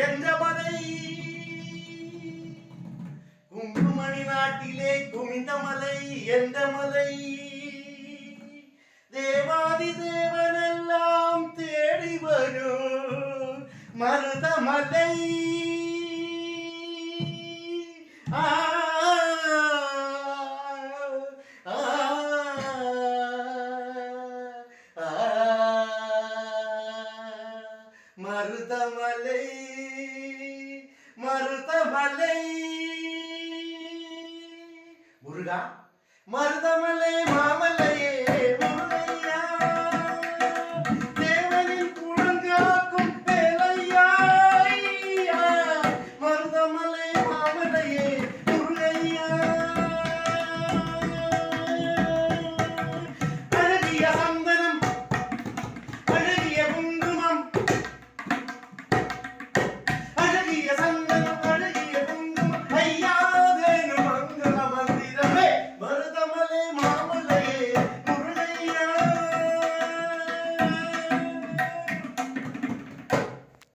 எந்த மலை குங்குமணி நாட்டிலே குமிந்த மலை எந்த மலை தேவாதி தேவனெல்லாம் தேடி வரும் மருதமலை மருதமலை மருதமலை முருகா மருதமலை மாமலையே